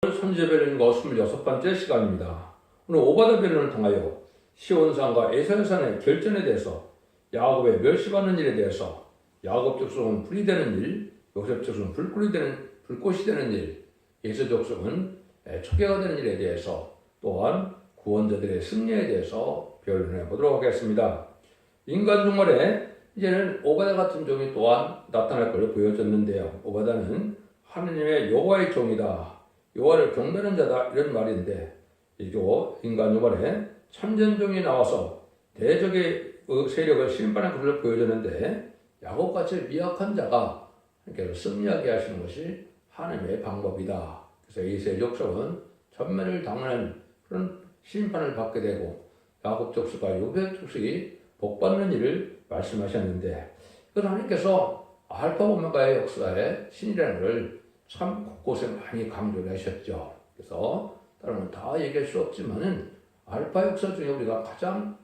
선지배려인과 26번째 시간입니다. 오늘 오바다 배려를 통하여 시온산과 에사산의 결전에 대해서, 야곱의 멸시받는 일에 대해서, 야곱 족속은 불이 되는 일, 요셉 족속은 불꽃이 되는 일, 에서 족속은 초계가 되는 일에 대해서, 또한 구원자들의 승리에 대해서 변론해 보도록 하겠습니다. 인간 종말에 이제는 오바다 같은 종이 또한 나타날 것을 보여줬는데요. 오바다는 하느님의 여호와의 종이다, 여호와를 경배하는 자다, 이런 말인데, 이거 인간 종말에 참전종이 나와서 대적의 세력을 심판하는 것을 보여줬는데, 야곱같이 미약한 자가 이렇게 승리하게 하시는 것이 하나님의 방법이다. 그래서 이세 족속은 전멸을 당하는 그런 심판을 받게 되고, 야곱 족속과 요셉 족속이 복받는 일을 말씀하셨는데, 그래서 하나님께서 알파 오메가의 역사에 신이라는 것을 참 곳곳에 많이 강조를 하셨죠. 그래서 다른 건 다 얘기할 수 없지만은 알파 역사 중에 우리가 가장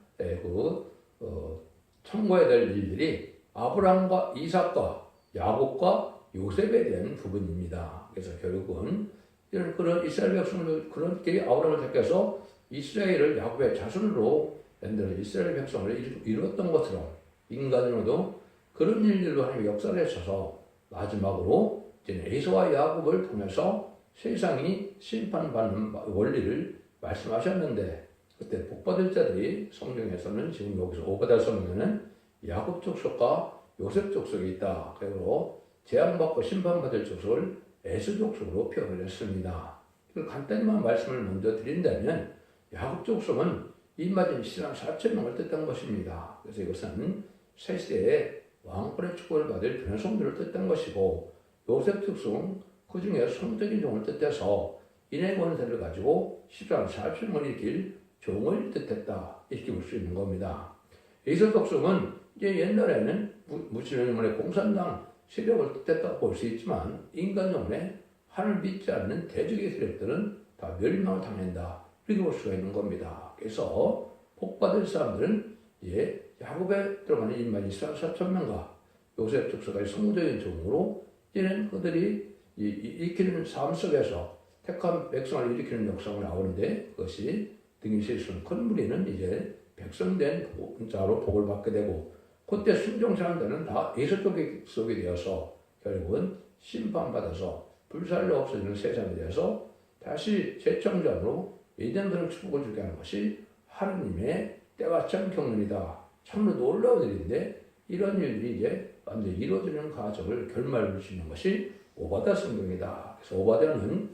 참고해야 될 일들이 아브라함과 이삭과 야곱과 요셉에 대한 부분입니다. 그래서 결국은 그런 이스라엘 백성을, 그렇게 아브라함을 택해서 이스라엘을 야곱의 자손으로 만들어 이스라엘 백성을 이루었던 것처럼, 인간으로도 그런 일들로 하나님의 역사를 하셔서 마지막으로 에서와 야곱을 통해서 세상이 심판받는 원리를 말씀하셨는데, 그때 복받을 자들이 성경에서는 지금 여기서 오바다 성경에는 야곱 족속과 요셉 족속이 있다. 그리고 재앙받고 심판받을 족속을 에서 족속으로 표현을 했습니다. 간단히만 말씀을 먼저 드린다면, 야곱 족속은 이맞은 신랑 4,000명을 뜻한 것입니다. 그래서 이것은 새 시대에 왕권의 축복을 받을 변성들을 뜻한 것이고, 요셉 족속은 그 중에 성적인 종을 뜻해서 인의 권세를 가지고 십상 40명을 일으킬 종을 뜻했다, 이렇게 볼 수 있는 겁니다. 에서 족속은 이제 옛날에는 무슬림의 공산당 세력을 뜻했다고 볼 수 있지만, 인간 영혼에 하나님을 믿지 않는 대적의 세력들은 다 멸망을 당한다, 이렇게 볼 수가 있는 겁니다. 그래서 복받을 사람들은 야곱에 들어가는 인만 이스라엘 4,000명과 요셉 족속의 성적인 종으로 이제는 그들이 일으키는 삶 속에서 택한 백성을 일으키는 역사가 나오는데, 그것이 등이 실수는 큰 무리는 이제 백성된 자로 복을 받게 되고, 그때 순종사람들은 다 에서 족속이 되어서 결국은 심판받아서 불살로 없어지는 세상에 대해서 다시 재창조함으로 예전대로 축복을 주게 하는 것이 하느님의 때가 참 경륜이다. 참으로 놀라운 일인데, 이런 일들이 이제 완전히 이루어지는 과정을 결말을 짓는 것이 오바다 성경이다. 그래서 오바다는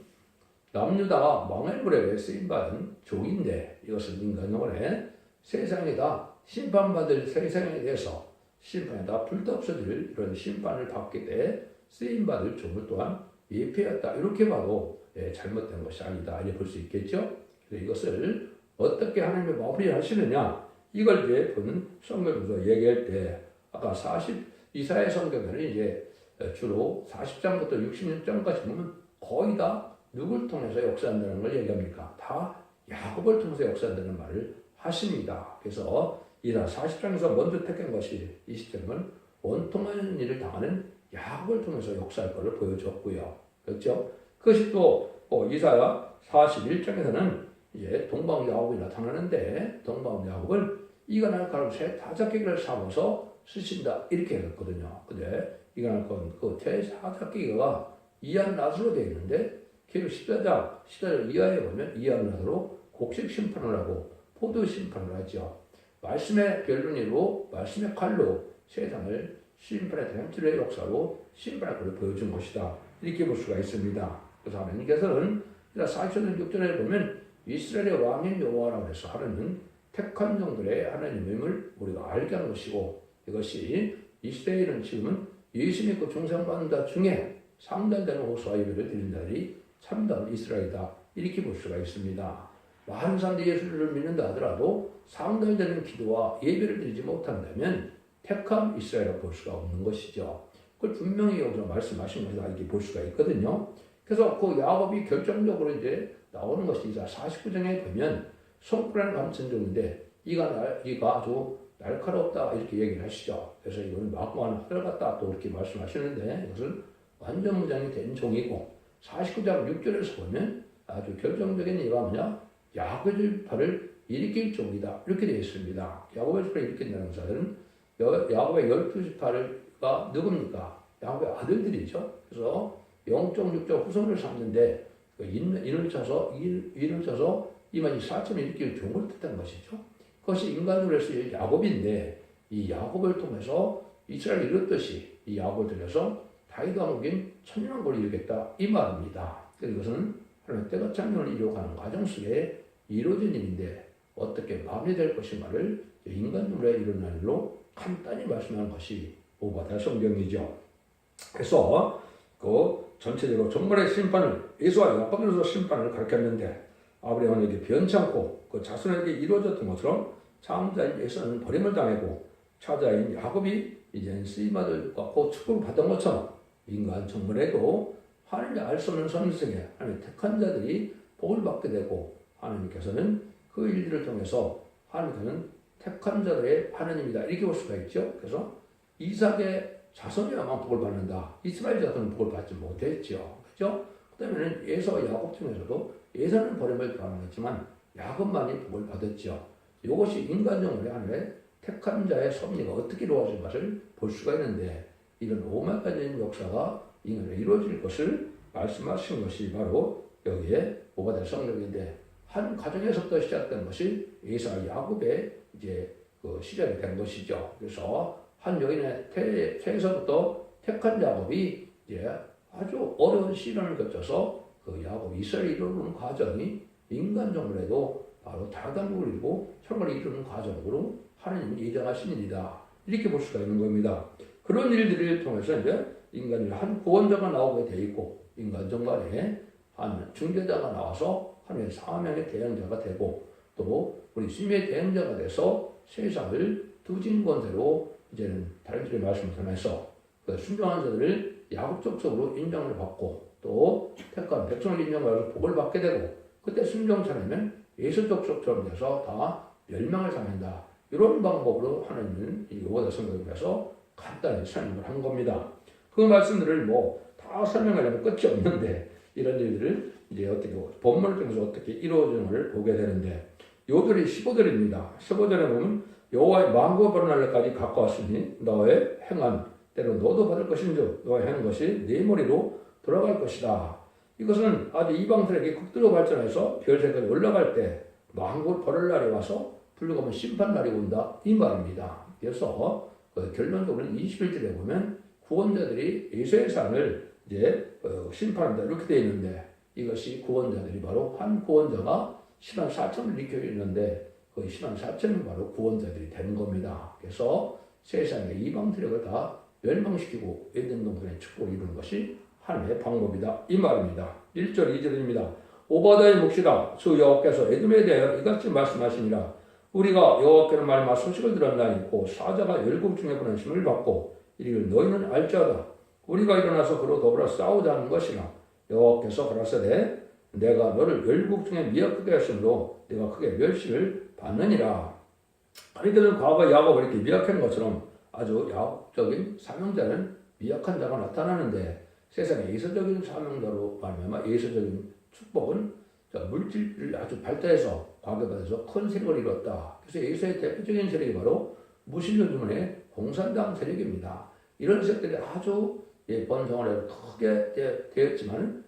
남유다가 망할불에 쓰임받은 종인데, 이것은 인간용어에 세상에 다 심판받을 세상에 대해서 심판에 다 불떡서질 이런 심판을 받게 돼 쓰임받을 종을 또한 예표했다, 이렇게 봐도 잘못된 것이 아니다, 이렇게 볼 수 있겠죠. 그래서 이것을 어떻게 하나님의 마무리를 하시느냐, 이걸 이제 본 성경에서 얘기할 때, 아까 이사야 성경에는 이제 주로 40장부터 66장까지 보면 거의 다 누굴 통해서 역사한다는 걸 얘기합니까? 다 야곱을 통해서 역사한다는 말을 하십니다. 그래서 이사 40장에서 먼저 택한 것이 20장은 원통하는 일을 당하는 야곱을 통해서 역사할 것을 보여줬고요. 그렇죠? 그것이 또 이사야 41장에서는 이제 동방 야곱이 나타나는데, 동방 야곱을 이가 날 가로 새 다섯개를 삼아서 쓰신다, 이렇게 했거든요. 근데 이가 날 건 그 다섯개가 이한나스로 되어 있는데, 계속 14장 이하에 보면 이한나스로 곡식 심판을 하고 포도 심판을 하죠. 말씀의 변론으로, 말씀의 칼로 세상을 심판의 대함줄의 역사로 심판할 것을 보여준 것이다, 이렇게 볼 수가 있습니다. 그래서 하나님께서는 4절 6절에 보면 이스라엘의 왕인 여호와라고 해서 하나님은 택한 종들의 하나님임을 우리가 알게 하는 것이고, 이것이 이스라엘은 지금은 예수 믿고 중생받는 자 중에 상달되는 호소와 예배를 드리는 자들이 참다운 이스라엘이다, 이렇게 볼 수가 있습니다. 많은 사람들이 예수를 믿는다 하더라도 상달되는 기도와 예배를 드리지 못한다면 택한 이스라엘이라고 볼 수가 없는 것이죠. 그걸 분명히 여기서 말씀하신 것이다, 이렇게 볼 수가 있거든요. 그래서 그 야곱이 결정적으로 이제 나오는 것이 이제 49장에 보면 손가락 감춘 종인데, 이가 아주 날카롭다, 이렇게 얘기를 하시죠. 그래서 이거는 막무가내 하늘 같다, 또 이렇게 말씀하시는데, 이것은 완전 무장이 된 종이고, 49장 6절에서 보면 아주 결정적인 이유가 뭐냐? 야곱의 지파를 일으킬 쪽이다. 이렇게 되어 있습니다. 야곱의 지파를 일으킨다는 것은 야곱의 12지파가 누굽니까? 야곱의 아들들이죠. 그래서 영적 육적 후손을 삼는데 인을 쳐서 이만희 4천을 일으킬 종을 뜻한 것이죠. 그것이 인간으로 해서 야곱인데 이 야곱을 통해서 이스라엘을 이뤘듯이 이 야곱을 통해서 다윗 왕국인 천년왕국을 이루겠다 이 말입니다. 그래서 이것은 하나님의 때가 장면을 이루어가는 과정 속에 이루어진 일인데 어떻게 마무리될 것인가를 인간으로 일어날 일로 간단히 말씀하는 것이 오바댜 성경이죠. 그래서 그 전체적으로 정말의 심판을 에서와 야곱으로서 심판을 가르쳤는데 아브라함에게 변찮고 그 자손에게 이루어졌던 것처럼 장자인 에서는 버림을 당하고 차자인 야곱이 이제 쓰임받을과 그 축복을 받은 것처럼 인간 정말에도 하나님이 알 수 없는 선생에 하나님의 택한 자들이 복을 받게 되고 하나님께서는 그 일들을 통해서 하나님께서는 택한 자들의 하나님이다 이렇게 볼 수가 있죠. 그래서 이삭의 자손이야만 복을 받는다. 이스라엘 자손은 복을 받지 못했죠. 그렇죠? 그다음에는 에서와 야곱 중에서도 에서는 버림을 당했지만 야곱만이 복을 받았죠. 이것이 인간적으로 하나님의 택한 자의 섭리가 어떻게 이루어진 것을 볼 수가 있는데 이런 오마까지인 역사가 인간에 이루어질 것을 말씀하신 것이 바로 여기에 오바댜 성경인데 한 가정에서부터 시작된 것이 에서와 야곱의 이제 그 시작이 된 것이죠. 그래서 한 여인의 태에서부터 택한 야곱이 이제 아주 어려운 시련을 거쳐서 그 야곱 이스라엘을 이루는 과정이 인간적으로도 바로 다단국을 이루고 천국을 이루는 과정으로 하나님이 예정하신 일이다. 이렇게 볼 수가 있는 겁니다. 그런 일들을 통해서 이제 인간이 한 구원자가 나오게 돼 있고 인간 정말에 한 중재자가 나와서 하나님의 사명의 대행자가 되고 또 우리 심의 대행자가 돼서 세상을 두 진권대로 이제는 다른 줄의 말씀을 통해서 그 순종한 자들을 야곱적으로 인정을 받고 또 택한 백성을 인정하고 복을 받게 되고 그때 순종치 않으면 예수족속처럼 돼서 다 멸망을 당한다. 이런 방법으로 하나님은 이 오바댜 성경에서 간단히 설명을 한 겁니다. 그 말씀들을 뭐 다 설명하려면 끝이 없는데 이런 일들을 이제 어떻게 본문을 통해서 어떻게 이루어지는지를 보게 되는데 요절이 15절입니다. 15절에 보면 여호와의 만국을 벌어날 날까지 가까웠으니 너의 행한 때로 너도 받을 것인즉 너의 행한 것이 네 머리로 돌아갈 것이다. 이것은 아주 이방들에게 극도로 발전해서 별세까지 올라갈 때 만국을 벌을 날이 와서 불러가면 심판 날이 온다 이 말입니다. 그래서 결론적으로는 21절에 보면 구원자들이 예수의 산을 이제 심판한다 이렇게 되어 있는데 이것이 구원자들이 바로 한 구원자가 10만 4천을 일으켜 있는데 그 10만 4천이 바로 구원자들이 되는 겁니다. 그래서 세상의 이방 세력을 다 멸망시키고 에덴 동산의 축복을 이루는 것이 하나님의 방법이다 이 말입니다. 1절 2절입니다. 오바댜의 묵시다 주 여호와께서 에돔에 대하여 이같이 말씀하시니라 우리가 여호와께로 말미암아 소식을 들었나니 곧 사자가 열국 중에 보내심을 받고 이를 너희는 알지어다 우리가 일어나서 그로 더불어 싸우자는 것이나 여호와께서 가라사대 내가 너를 열국 중에 미약하게 하심으로 내가 크게 멸시를 받느니라. 그러니까 과거 야곱을 이렇게 미약한 것처럼 아주 야곱적인 사명자는 미약한 자가 나타나는데 세상의 예수적인 사명자로 말하면 예수적인 축복은 물질을 아주 발달해서 과거받아서 큰 세력을 이뤘다. 그래서 예수의 대표적인 세력이 바로 무신론주문의 공산당 세력입니다. 이런 세력들이 아주 번성을 크게 되었지만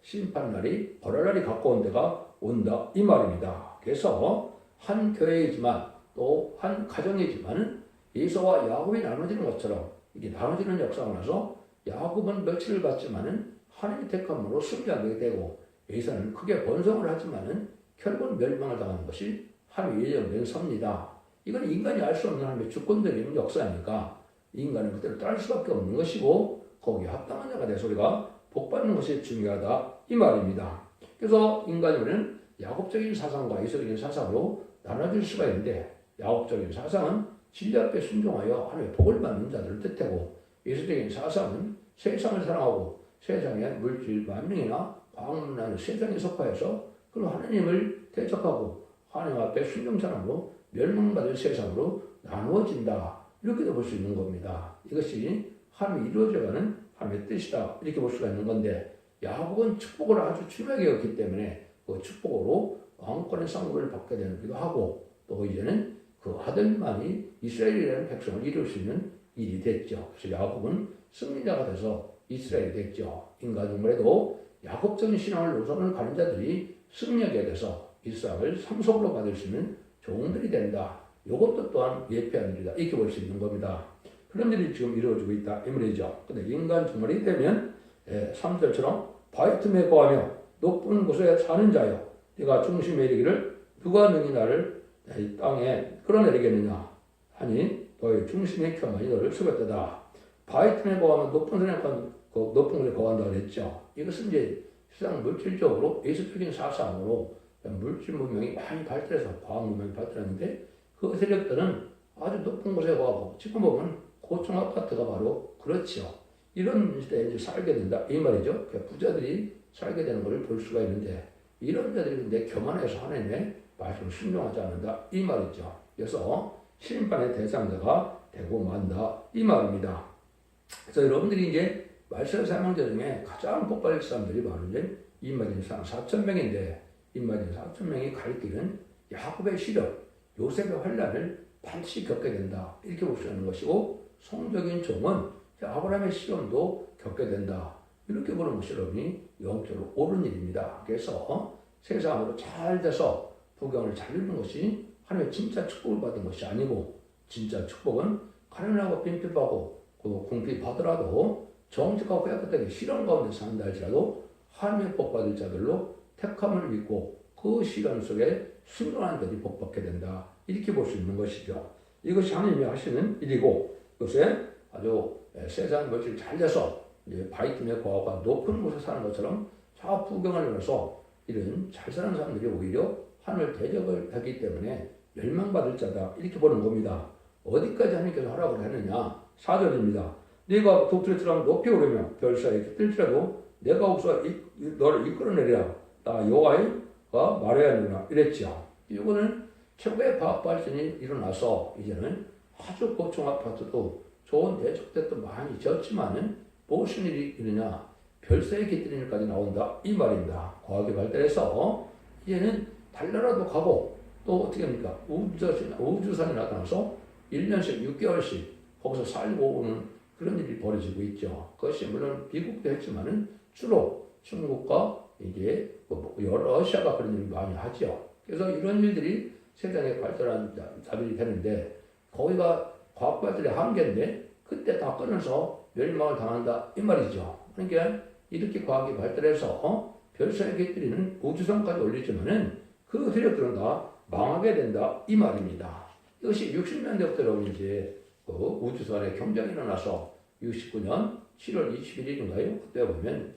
심판날이 벌할날이 가까운 데가 온다 이 말입니다. 그래서 한 교회이지만 또 한 가정이지만 에서와 야곱이 나눠지는 것처럼 이게 나눠지는 역사가 나서 야곱은 멸치를 받지만은 하나님의 택함으로 승리하게 되고 에서는 크게 번성을 하지만은 결국은 멸망을 당하는 것이 하나님의 예정된 섭니다. 이건 인간이 알 수 없는 하나님의 주권적인 역사니까 인간은 그대로 따를 수밖에 없는 것이고 거기에 합당한 자가 돼서 우리가 복받는 것이 중요하다 이 말입니다. 그래서 인간은 야곱적인 사상과 예수적인 사상으로 나눠질 수가 있는데 야곱적인 사상은 진리 앞에 순종하여 하나님의 복을 받는 자들을 뜻하고 예수적인 사상은 세상을 사랑하고 세상의 물질 만명이나 광문하는 세상에 속하여서 그리고 하나님을 대적하고 하나님 앞에 순종사람으로 멸망받을 세상으로 나누어진다 이렇게도 볼 수 있는 겁니다. 이것이 하나님이 이루어져가는 하나님의 뜻이다 이렇게 볼 수가 있는 건데 야곱은 축복을 아주 중요하게 여겼기 때문에 그 축복으로 왕권의 상급을 받게 되기도 하고 또 이제는 그 아들만이 이스라엘이라는 백성을 이룰 수 있는 일이 됐죠. 그래서 야곱은 승리자가 돼서 이스라엘이 됐죠. 인간 동물에도 야곱적인 신앙을 노선을 가는 자들이 승리하게 돼서 이스라엘을 상속으로 받을 수 있는 종들이 된다. 이것도 또한 예표한 일이다. 이렇게 볼 수 있는 겁니다. 그런 일이 지금 이루어지고 있다. 이 말이죠. 근데 인간 종말이 되면 3절처럼 바위틈에 거하며 높은 곳에 사는 자여 네가 중심에 이르기를 누가 능히 나를 이 땅에 끌어내리겠느냐 하니 너의 중심의 켜만이 너를 숙였다. 바위틈에 거하면 높은 곳에 거한다 그랬죠. 이것은 이제 세상 물질적으로 예술적인 사상으로 물질 문명이 많이 발달해서 과학 문명이 발달했는데 그 세력들은 아주 높은 곳에 거하고 지금 보면 고층 아파트가 바로 그렇죠. 이런 시대에 이제 살게 된다 이 말이죠. 부자들이 살게 되는 것을 볼 수가 있는데 이런 자들이 근데 교만해서 하나님의 말씀을 순종하지 않는다 이 말이죠. 그래서 심판의 대상자가 되고 만다 이 말입니다. 그래서 여러분들이 이제 말세 사명자 중에 가장 복받을 사람들이 바로 이제 이스마엘 사람 4,000명인데 이스마엘 4,000명이 갈 길은 야곱의 시련, 요셉의 환란을 반드시 겪게 된다 이렇게 볼 수 있는 것이고 성적인 종은 아브라함의 시련도 겪게 된다 이렇게 보는 것이 여러분이 영적으로 옳은 일입니다. 그래서 세상으로 잘 돼서 부경을 잘 이루는 것이 하나님의 진짜 축복을 받은 것이 아니고 진짜 축복은 가난하고 빈핍하고 궁핍하더라도 정직하고 깨끗하게 시련 가운데 산다 할지라도 하나님의 복받을 자들로 택함을 믿고 그 시련 속에 순종하는 자들이 복받게 된다 이렇게 볼 수 있는 것이죠. 이것이 하나님이 하시는 일이고 이것에 아주 세상 물질 잘 돼서 바위틈에 거하고 높은 곳에 사는 것처럼 좌부경을 이뤄서 이런 잘 사는 사람들이 오히려 하늘 대적을 하기 때문에 멸망받을 자다 이렇게 보는 겁니다. 어디까지 하나님께서 하라고 했느냐 4절입니다. 네가 독수리처럼 높이 오르며 별 사이에 뜰지라도 내가 없어 너를 이끌어내리라 나 여호와가 말해야 하느라 이랬죠. 이거는 최고의 과학 발전이 일어나서 이제는 아주 고층 아파트도 좋은 대적대도 많이 졌지만은 무슨 일이 일어나 별사에 깃드는 일까지 나온다 이 말입니다. 과학이 발달해서 이제는 달나라도 가고 또 어떻게 합니까? 우주선이 나타나서 1년씩 6개월씩 거기서 살고 오는 그런 일이 벌어지고 있죠. 그것이 물론 미국도 했지만은 주로 중국과 이제 러시아가 그런 일을 많이 하죠. 그래서 이런 일들이 세상에 발달한 자들이 되는데 거기가 과학 발달의 한계인데 그때 다 끊어서 멸망을 당한다 이 말이죠. 그러니까 이렇게 과학이 발달해서 별사에 깃들이는 우주선까지 올리지만은 그 세력들은 다 망하게 된다 이 말입니다. 이것이 60년대부터 이제 그 우주선의 경쟁이 일어나서 69년 7월 21일인가요? 그때 보면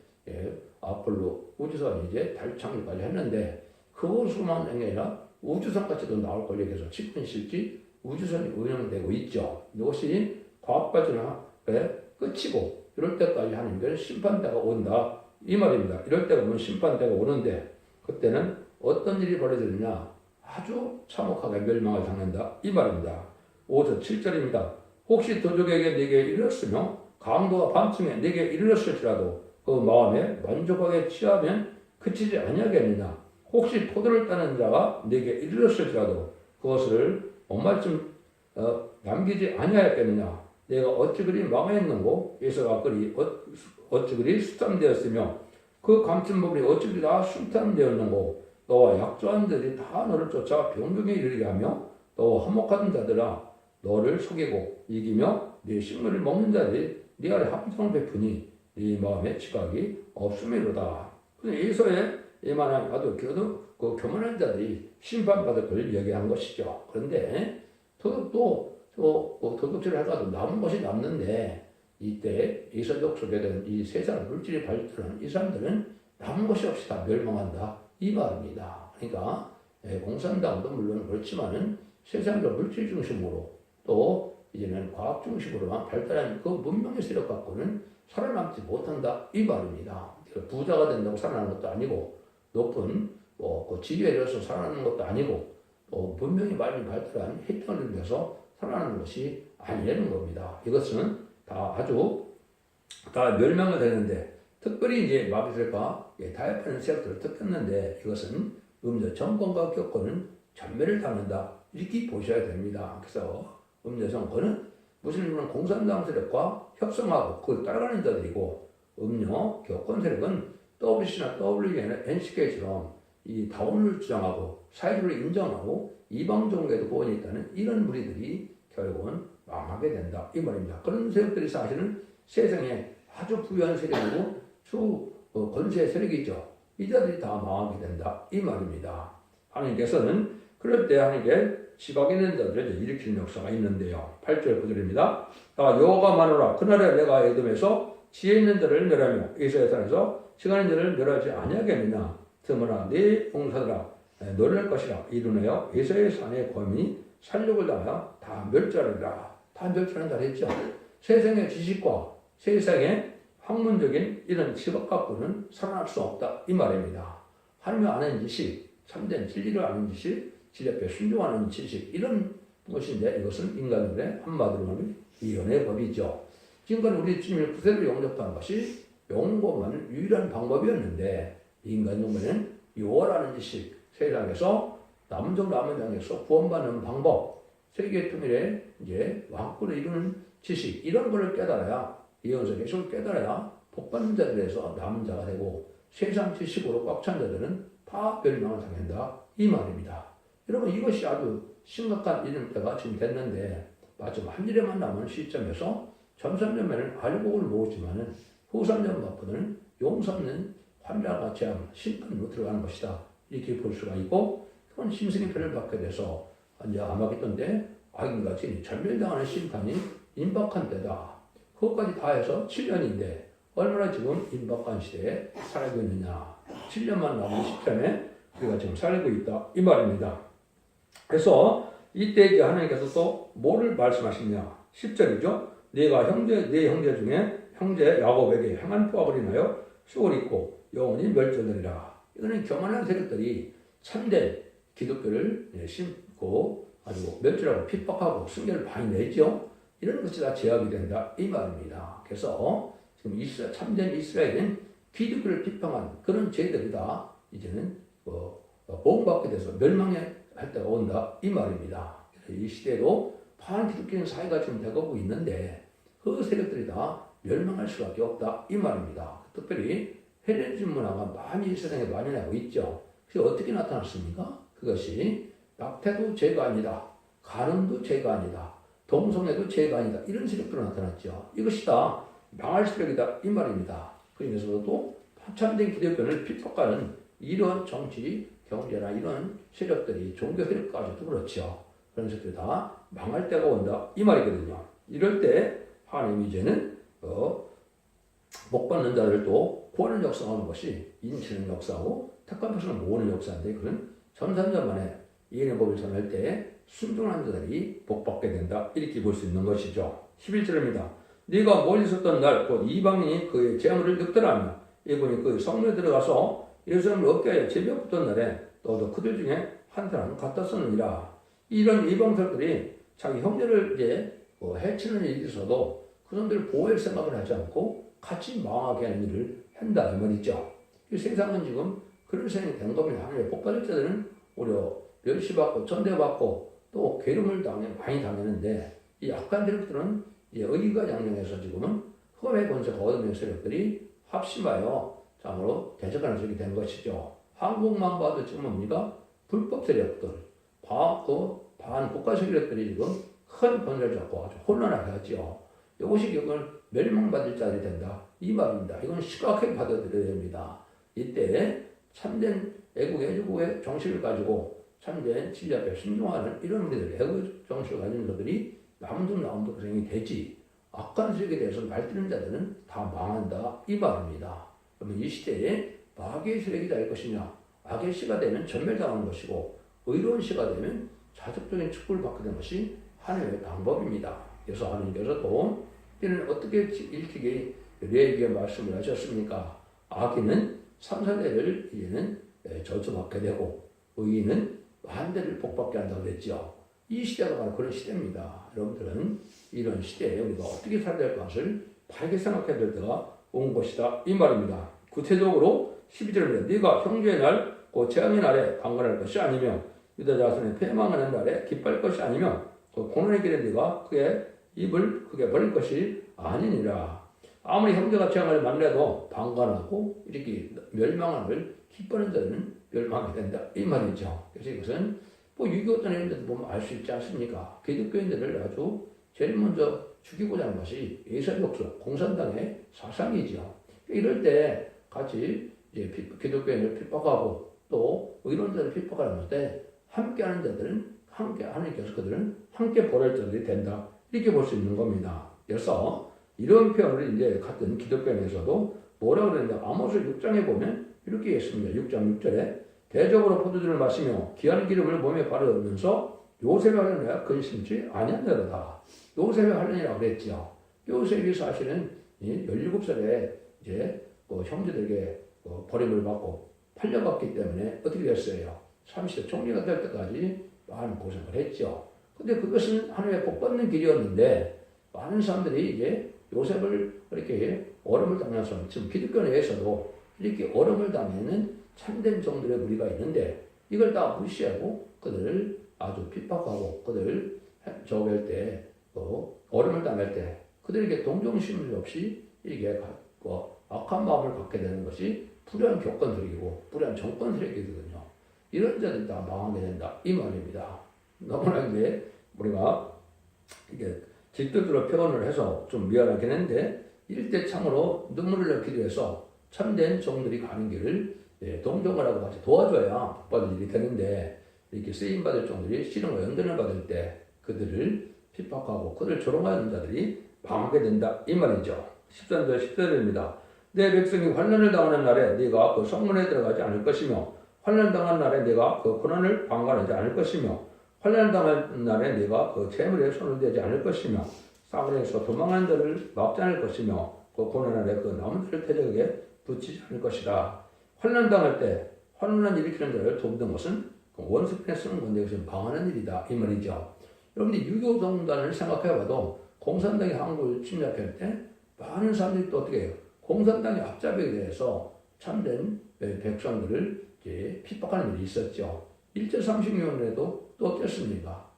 아폴로 우주선이 이제 달 착륙까지 했는데 그것으로만 아니라 우주선까지도 나올 걸요. 그래서 집권 실지 우주선이 운영되고 있죠. 이것이 과학 발전의 끝이고 이럴 때까지 하나님께서 심판대가 온다 이 말입니다. 이럴 때가 오면 심판대가 오는데 그때는 어떤 일이 벌어지느냐 아주 참혹하게 멸망을 당한다 이 말입니다. 5절 7절입니다. 혹시 도적에게 네게 이르렀으며 강도가 밤중에 네게 이르렀을지라도 그 마음에 만족하게 취하면 그치지 아니하겠느냐. 혹시 포도를 따는 자가 네게 이르렀을지라도 그것을 엄말쯤 남기지 아니하였겠느냐. 내가 어찌 그리 망하였는고 예서가 그리 어찌 그리 수탐되었으며 그 감춘 법이 어찌 그리 다 수탐되었는고 너와 약조한 자들이 다 너를 쫓아 병병에 이르게 하며 너와 화목한 자들아 너를 속이고 이기며 네 식물을 먹는 자들이 네 아래 함정을 베푸니 네 마음에 지각이 없음이로다. 예서의 이만한 아주 그 교만한 자들이 심판받을 걸 이야기한 것이죠. 그런데 도둑질을 하다가 남은 것이 남는데 이때 이서족 속에 된 이 세상 물질이 발달한 이 사람들은 남은 것이 없이 다 멸망한다 이 말입니다. 그러니까 공산당도 물론 그렇지만은 세상적 물질 중심으로 또 이제는 과학 중심으로만 발달한 그 문명의 세력 갖고는 살아남지 못한다 이 말입니다. 부자가 된다고 살아나는 것도 아니고 높은 그 지위에 이르러서 살아나는 것도 아니고 또 문명이 많이 발달한 혜택을 누려서 살아나는 것이 아니라는 겁니다. 이것은 다 멸망을 되는데 특별히 이제 마귀들과 타협하는 세력들을 특혔는데 이것은 음녀 정권과 교권은 전멸을 당한다. 이렇게 보셔야 됩니다. 그래서 음녀 정권은 무슨 일은 공산당 세력과 협상하고 그걸 따라가는 자들이고 음녀 교권 세력은 WC나 NCK처럼 이 다원을 주장하고 사회주의를 인정하고 이방 종교에도 구원이 있다는 이런 무리들이 결국은 망하게 된다. 이 말입니다. 그런 세력들이 사실은 세상에 아주 부유한 세력이고 권세 세력이죠. 이 자들이 다 망하게 된다. 이 말입니다. 하나님께서는 그럴 때 하나님께 지각 있는 자들을 일으키는 역사가 있는데요. 8절 9절입니다. 여호와가 말하노라 그날에 내가 에돔에서 지혜 있는 자를 멸하며 에서의 산에서 시간 있는 자를 멸하지 아니하겠느냐. 드무나 네 용사들아 놀랄 것이라 이르네요. 에서의 산의 거민이 살육을 당하여 다 멸절하리라. 다 멸절한 자를 했죠. 세상의 지식과 세상의 학문적인 이런 지각 갖고는 살아날 수 없다. 이 말입니다. 하나님을 아는 지식, 참된 진리를 아는 지식, 질 앞에 순종하는 지식 이런 것인데 이것은 인간들의 한마디로 하면 이혼의 법이죠. 지금까지 우리 주님을 구세로 영접하는 것이 영원한 유일한 방법이었는데 인간 영혼에는 요하라는 지식, 세상에서 남정 남원장에서 구원받는 방법, 세계 통일의 이제 왕권을 이루는 지식 이런 것을 깨달아야 이혼서 계시를 깨달아야 복받는 자들에서 남은 자가 되고 세상 지식으로 꽉 찬 자들은 다 멸망을 당한다 이 말입니다. 여러분 이것이 아주 심각한 이런 때가 지금 됐는데 마침 한 일에만 남은 시점에서 전삼년에는 알곡을 모으지만은 후삼년 바쁘는 용서없는 환란과 재앙, 심판으로 들어가는 것이다. 이렇게 볼 수가 있고 그건 심승의 표를 받게 돼서 이제 아마겟돈때 악인같이 전멸당하는 심판이 임박한 때다. 그것까지 다 해서 7년인데 얼마나 지금 임박한 시대에 살고 있느냐. 7년만 남은 시점에 우리가 지금 살고 있다. 이 말입니다. 그래서 이때 이제 하나님께서 또 뭐를 말씀하시냐. 10절이죠. 네 형제 중에 형제 야곱에게 행한 포악을 인하여 흉을 입고 영원히 멸절되리라. 이거는 교만한 세력들이 참된 기독교를 심고 아주 멸절하고 핍박하고 순결을 많이 내죠. 이런 것이 다 제압이 된다 이 말입니다. 그래서 지금 참된 이스라엘은 기독교를 비판한 그런 죄들이다 이제는 보응받게 돼서 멸망할 때가 온다 이 말입니다. 이 시대도 반기독교인 사회가 지금 되고 있는데 그 세력들이 다 멸망할 수밖에 없다 이 말입니다. 특별히 헬레니즘 문화가 많이 세상에 만연하고 있죠. 그게 어떻게 나타났습니까? 그것이 낙태도 죄가 아니다. 간음도 죄가 아니다. 동성애도 죄가 아니다. 이런 세력들로 나타났죠. 이것이 다 망할 세력이다 이 말입니다. 그러면서도 참된 기독교를 핍박하는 이런 정치, 경제나 이런 세력들이 종교 세력까지도 그렇죠. 그런 세력들이 다 망할 때가 온다 이 말이거든요. 이럴 때 하나님이 이제는 복받는 자를 또 구원을 역사하는 것이 인치는 역사고 택한 백성을 모으는 역사인데 그건 전산전 만에 이인의 법을 전할 때 순종하는 자들이 복받게 된다 이렇게 볼 수 있는 것이죠. 11절입니다. 네가 멀리 있었던 날 곧 이방인이 그의 재물을 늑더라하며 이분이 그 성문에 들어가서 예루살렘을 어깨에 제비가 붙던 날에 너도 그들 중에 한 사람을 갖다 썼느니라. 이런 이방인들이 자기 형제를 이제 해치는 일이 있어도 그놈들을 보호할 생각을 하지 않고 같이 망하게 하는 일을 한다 이 말이죠. 이 세상은 지금 그런 세상이 된 겁니다. 하나님의 복받을 자들은 오히려 멸시받고 전대받고 또 괴로움을 많이 당하는데 이 악한 세력들은 의가 양양해서 지금은 흠의 권세가 얻으면 세력들이 합심하여 장으로 대적하는 세력이 된 것이죠. 한국만 봐도 지금 뭡니까? 불법 세력들, 반국가 세력들이 지금 큰 권세를 잡고 아주 혼란하게 하죠. 이것이 결국은 멸망받을 자들이 된다. 이 말입니다. 이건 심각하게 받아들여야 됩니다. 이때 참된 애국의 정신을 가지고 참된 진리 앞에 순종하는 이런 우리들 애국 정신을 가진 자들이 남도 그생이 되지. 악한 세력에 대해서 말뛰는 자들은 다 망한다. 이 말입니다. 그러면 이 시대에 마귀의 세력이 될 것이냐? 악의 시가 되면 전멸당하는 것이고 의로운 시가 되면 자족적인 축복을 받게 되는 것이 하나님의 방법입니다. 그래서 하나님께서 또 이는 어떻게 일찍이 레위기에 말씀을 하셨습니까? 악인은 3, 4대를 이제는 저주받게 되고 의인은 만대를 복받게 한다고 그랬죠. 이 시대가 바로 그런 시대입니다. 여러분들은 이런 시대에 우리가 어떻게 살아야 될 것을 바르게 생각해야 될 때가 온 것이다 이 말입니다. 구체적으로 12절입니다. 네가 형제의 날 그 재앙의 날에 강건할 것이 아니며 유다 자손의 패망하는 날에 기뻐할 것이 아니며 그 고난의 길에 네가 그의 입을 크게 벌릴 것이 아니니라. 아무리 형제가 재앙을 만나도 방관하고 이렇게 멸망함을 기뻐하는 자들은 멸망하게 된다 이 말이죠. 그래서 이것은 뭐 6.25 이런 데도 보면 알 수 있지 않습니까? 기독교인들을 아주 제일 먼저 죽이고자 하는 것이 예사벽속 공산당의 사상이죠. 이럴 때 같이 이제 기독교인을 핍박하고 또 의론자를 핍박하는 때 함께하는 자들은 함께 하나님께서 그들은 함께 보낼 자들이 된다 이렇게 볼 수 있는 겁니다. 그래서 이런 표현을 이제 같은 기독교인에서도 뭐라고 그러는데 아모스 6장에 보면 이렇게 했습니다. 6장 6절에 대적으로 포도주를 마시며 귀한 기름을 몸에 바르면서 요셉이 하려니와 근심치 아니한다로다. 요셉이 하려니라고 그랬죠. 요셉이 사실은 17살에 이제 형제들에게 버림을 받고 팔려갔기 때문에 어떻게 됐어요? 30세 총리가 될 때까지 많은 고생을 했죠. 근데 그것은 하나님의 복 받는 길이었는데 많은 사람들이 이제 요셉을 이렇게 어려움을 당해서 지금 기독교 내에서도 이렇게 어려움을 당하는 참된 종들의 무리가 있는데 이걸 다 무시하고 그들을 아주 핍박하고 그들을 저할 때 어려움을 당할 때 그들에게 동정심이 없이 이게 악한 마음을 갖게 되는 것이 불의한 교권들이고 불의한 정권들이거든요. 이런 자들이 다 망하게 된다 이 말입니다. 너무나 이제 우리가 이게 직접적으로 표현을 해서 좀 미안하긴 한데 이럴 때 참으로 눈물을 넣기 위해서 참된 종들이 가는 길을 동정을 하고 같이 도와줘야 복받을 일이 되는데 이렇게 쓰임받을 종들이 신앙과 연단을 받을 때 그들을 핍박하고 그들을 조롱하는 자들이 망하게 된다 이 말이죠. 13절 10절입니다. 내 백성이 환난을 당하는 날에 네가 그 성문에 들어가지 않을 것이며 환난 당한 날에 네가 그 고난을 방관하지 않을 것이며 환난 당한 날에 네가 그 재물에 손을 대지 않을 것이며 싸그리에서 도망하는 자를 막지 않을 것이며 그 고난 날에 그 남은 자를 대적에게 붙이지 않을 것이다. 환난 당할 때 환난 일으키는 자를 돕는 것은 원수편에 쓰는 건데 그것은 방하는 일이다 이 말이죠. 여러분들이 6.25 정단을 생각해봐도 공산당이 한국을 침략할 때 많은 사람들이 또 어떻게 해요? 공산당의 앞잡이에 대해서 참된 백성들을 이제 핍박하는 일이 있었죠. 일제 36년에도 또 어땠습니까?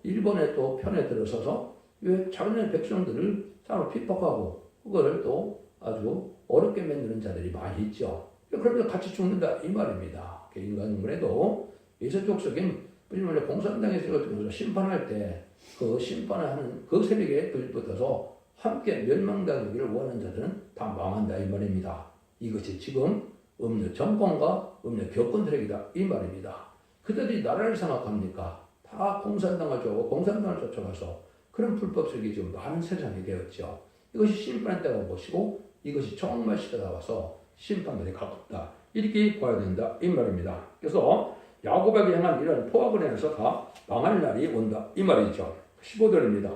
일본의 또 편에 들어서서 왜 자기네 백성들을 서로 핍박하고 그거를 또 아주 어렵게 만드는 자들이 많이 있죠. 그러면 같이 죽는다 이 말입니다. 인간문에도 예서족적인 공산당에서 심판할 때 그 심판을 하는 그 세력에 붙어서 함께 멸망당하기를 원하는 자들은 다 망한다 이 말입니다. 이것이 지금 음료 정권과 음료 교권 세력이다 이 말입니다. 그들이 나라를 생각합니까? 다 공산당을 좋아하고 공산당을 쫓아가서 그런 불법 세력이 지금 많은 세상이 되었죠. 이것이 심판의 때가 것이고 이것이 정말 시대가 와서 심판들이 가깝다 이렇게 봐야 된다 이 말입니다. 그래서 야곱에게 향한 이런 포악을 해서 다 망할 날이 온다 이 말이죠. 15절입니다.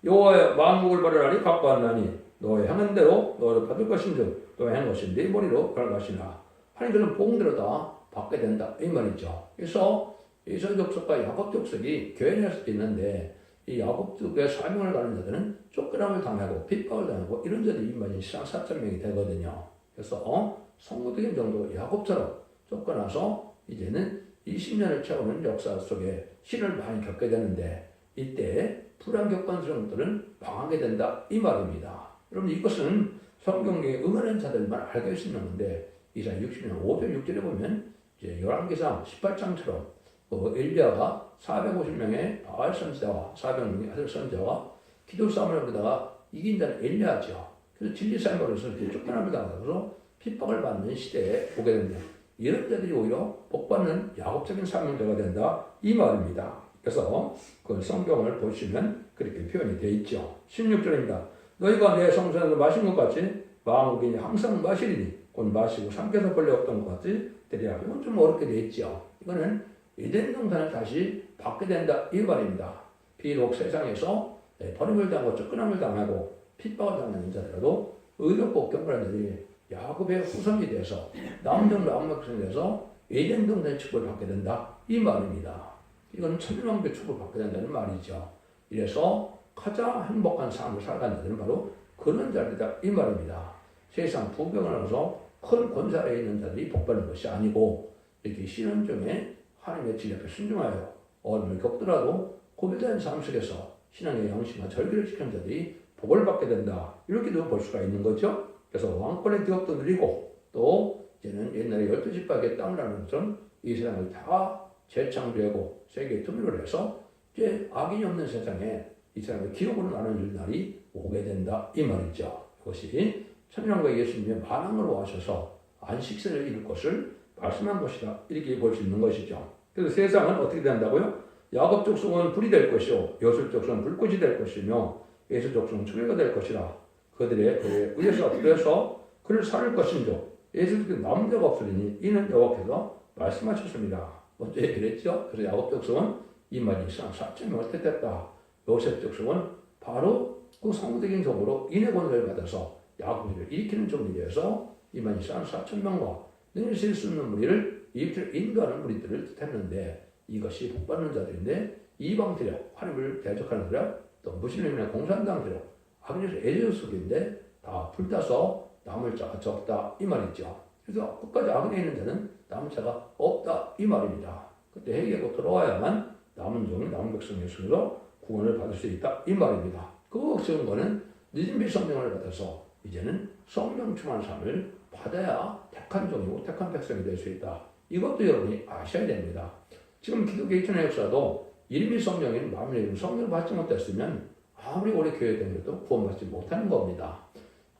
여호와의 만국을 바라라니 각과하나니 너의 향한 대로 너를 받을 것인즉 너의 향한 것이 네 머리로 갈 것이나 하나님께서는 복대로 다 받게 된다 이 말이죠. 그래서 이스라엘 족속과 야곱 족속이 교회할 수도 있는데 이 야곱 족의 사명을 가는 자들은 쫓겨남을 당하고 핍박을 당하고 이런 자들이 이만이 시장 4,000명이 되거든요. 그래서 성도적인 정도 야곱처럼 쫓겨나서 이제는 20년을 채우는 역사 속에 신을 많이 겪게 되는데 이때 불안격관스러운 것들은 망하게 된다 이 말입니다. 여러분 이것은 성경에 응하는 자들만 알게 수 있는 건데 이사야 60년 5절 6절에 보면 이제 열왕기상 18장처럼 엘리야가 450명의 바알 선지자와 400명의 아들 선지자와 기도 싸움을 하다가 이긴 자는 엘리야죠. 그래서 진리 삶으로서 쫓겨남을 당하면서 핍박을 받는 시대에 오게 됩니다. 이런 자들이 오히려 복받는 야곱적인 사명자가 된다 이 말입니다. 그래서 그 성경을 보시면 그렇게 표현이 되어 있죠. 16절입니다. 너희가 내 성전에서 마신 것 같이 마음이 항상 마시리니 곧 마시고 삼켜서 벌레 없던 것 같이 되리라. 이건 좀 어렵게 되어 있죠. 이거는 에덴 동산을 다시 받게 된다 이 말입니다. 비록 세상에서 버림을 당하고 쫓겨남을 당하고 핍박을 당하는 자들도 의롭고 경건한 자들이 야곱의 후손이 돼서 남정도 암흑성이 돼서 에덴 동산의 축복을 받게 된다 이 말입니다. 이건 천년왕국의 축복을 받게 된다는 말이죠. 이래서 가장 행복한 삶을 살아가는 자들은 바로 그런 자들이다 이 말입니다. 세상 부병을 하면서 큰 권사에 있는 자들이 복받는 것이 아니고 이렇게 신앙 중에 하나님의 질 앞에 순종하여 어려움을 겪더라도 고백된 삶 속에서 신앙의 양심과 절기를 지키는 자들이 복을 받게 된다. 이렇게도 볼 수가 있는 거죠. 그래서 왕권의 기업도 누리고 또 이제는 옛날에 12지파에게 땅을 나누는 것처럼 이 세상을 다 재창조하고 세계에 통일을 해서 이제 악인이 없는 세상에 이 세상을 기업으로 나누는 날이 오게 된다. 이 말이죠. 이것이 천년왕국 예수님의 만왕으로 와셔서 안식세를 이룰 것을 말씀한 것이다. 이렇게 볼 수 있는 것이죠. 그래서 세상은 어떻게 된다고요? 야곱 족속은 불이 될 것이요 요셉 족속은 불꽃이 될 것이며 에서 족속은 초계가 될 것이라. 그들의 그에 의해서 불에서 그를 살을 것인조 에서는 남은 자가 없으리니 이는 여호와께서 말씀하셨습니다. 먼저 얘기를 했죠. 그래서 야곱 족속은 이 말이 이상 4,000명을 택했다. 요셉 족속은 바로 그 성공적인 종으로 인의 권세를 받아서 야곱을 일으키는 종이 되어서 이만 이상 4,000명과 능히 셀 수 없는 무리를 인도하는 무리들을 뜻했는데 이것이 복받는 자들인데 이방 세력, 하나님을 대적하는 세력, 또 무슬림이나 공산당 세력, 악인에서 에레오 속인데 다 불타서 남을 자가 적다 이 말이죠. 그래서 끝까지 악인에 있는 자는 남은 자가 없다 이 말입니다. 그때 회개하고 돌아와야만 남은 종이 남은 백성의 손으로 구원을 받을 수 있다 이 말입니다. 그 증거는 늦은비 성령을 받아서 이제는 성령 충만한 삶을 받아야 택한 종이고 택한 백성이 될 수 있다. 이것도 여러분이 아셔야 됩니다. 지금 기독교 2000년 역사도 이름이 성령인 마음의 성령을 받지 못했으면 아무리 오래 교회 다녀도 구원받지 못하는 겁니다.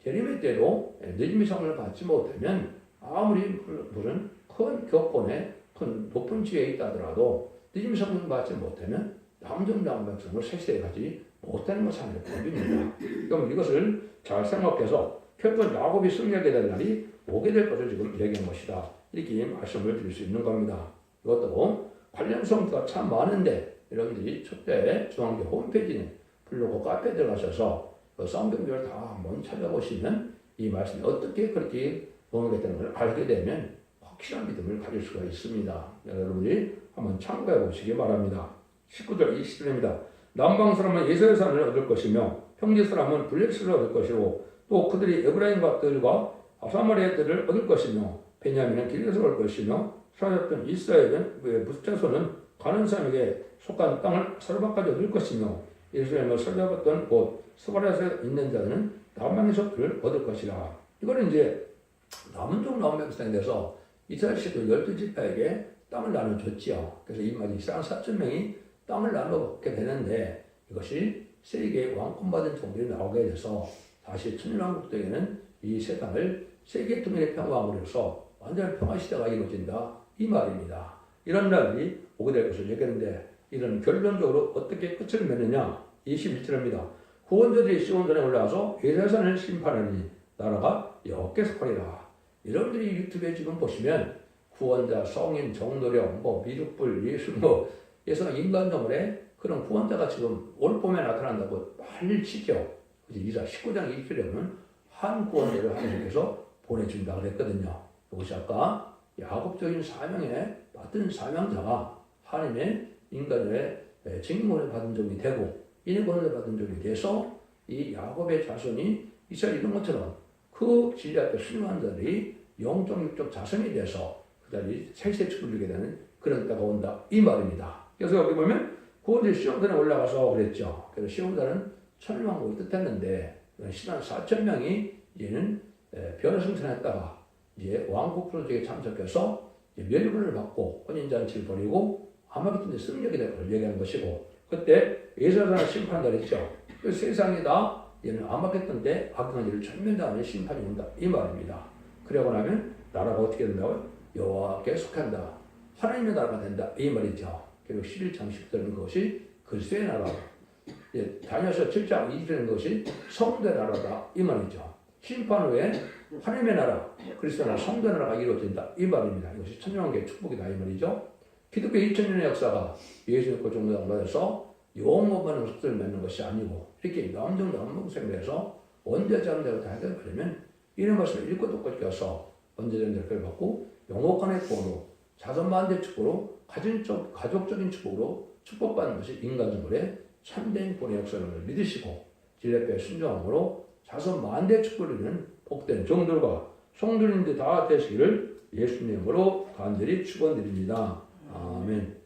예레미야 때도 늦은비 성령을 받지 못하면 아무리 무슨 큰 교권에 큰 높은 지위에 있다 하더라도 늦은비 성령을 받지 못하면 남정당 백성을 세세에 가지 못하는 것이 하나의 법입니다. 그럼 이것을 잘 생각해서 결국 야곱이 승리하게 될 날이 오게 될 것을 지금 얘기한 것이다. 이렇게 말씀을 드릴 수 있는 겁니다. 이것도 관련 성서가 참 많은데 여러분들이 첫째 중앙교 홈페이지는 블로그 카페에 들어가셔서 그 성경들을 다 한번 찾아보시면 이 말씀이 어떻게 그렇게 응하게 되는 걸 알게 되면 확실한 믿음을 가질 수가 있습니다. 여러분들이 한번 참고해 보시기 바랍니다. 19절 20절입니다. 남방 사람은 예수의 산을 얻을 것이며 형제 사람은 블레스를 얻을 것이고 또 그들이 에브라임과 들과 사마리아들을 얻을 것이며 베냐민은 길에서 얻을 것이며 사라졌던 이스라엘은 무자손은 가는 사람에게 속한 땅을 서로바까지 얻을 것이며 예루살렘을 설잡았던 곳 스바랴에서 있는 자들은 남방에서 그를 얻을 것이라. 이거는 이제 남은 종 남은 백성에 대해서 이스라엘 시도 12지파에게 땅을 나눠줬지요. 그래서 이 말이 이스라엘 4,000명이 땅을 나눠게 되는데 이것이 세계의 왕권받은 종들이 나오게 돼서 다시 천년왕국에는 이 세상을 세계 통일의 평화왕으로 해서 완전한 평화시대가 이루어진다 이 말입니다. 이런 날이 오게 될 것을 얘기하는데 이런 결론적으로 어떻게 끝을 맺느냐 21절입니다. 구원자들이 시온산에 올라와서 예사산을 심판하니 나라가 여호와께서 하리라. 여러분들이 유튜브에 지금 보시면 구원자, 성인, 정노령, 미륵불, 예수, 예수가 인간정을에 그런 구원자가 지금 올 봄에 나타난다고 난리를 치죠. 이사 19장 20절에 보면 한 구원자를 하나님께서 보내준다 그랬거든요. 이것이 아까 야곱적인 사명에 받은 사명자가 하나님의 인간의 증인권을 받은 종이 되고 인권을 받은 종이 돼서 이 야곱의 자손이 이스라엘 이런 것처럼 그 진리 앞에 순응한 자들이 영적 육적 자손이 돼서 그 자들이 세세 축을 주게 되는 그런 때가 온다 이 말입니다. 그래서 여기 보면 구원자 시온산에 올라가서 그랬죠. 그래서 시온산은 천년왕국을 뜻했는데 시간 4,000명이 이제는 변화승천했다가 이제 왕국 프로젝트에 참석해서 멸군을 받고 혼인잔치를 벌이고 아마겟돈에 승리하게 될 것을 얘기하는 것이고 그때 예사산을 심판한다 그랬죠. 그 세상이 다 얘는 아마겟돈 때 악한 전면당하는 심판이 온다 이 말입니다. 그러고 나면 나라가 어떻게 된다고요? 여호와께 속한다. 하나님의 나라가 된다 이 말이죠. 그리고 11장 10절은 그것이 그리스도의 나라. 다니엘서 7장 20절인 것이 성도의 나라다 이 말이죠. 심판 후에 하나님의 나라, 그리스도의 나라, 성도의 나라가 이루어진다 이 말입니다. 이것이 천년왕국의 축복이다 이 말이죠. 기독교 2000년의 역사가 예수 믿고 종교당 받아서 영원한 속도를 맺는 것이 아니고 이렇게 남정 남북생에서 언제전대로 다 해결하려면 이런 것을 읽고 듣고 껴서 언제전대를 받고 영원간의 구원으로 자선만대 축복으로 가족적인 축복으로 축복받는 것이 인간적으로의 참된 구원의 역사를 믿으시고 진리의 순종함으로 자선 만대 축복을 이루는 복된 종들과 성도님들 다 되시기를 예수님으로 간절히 축원드립니다. 아멘.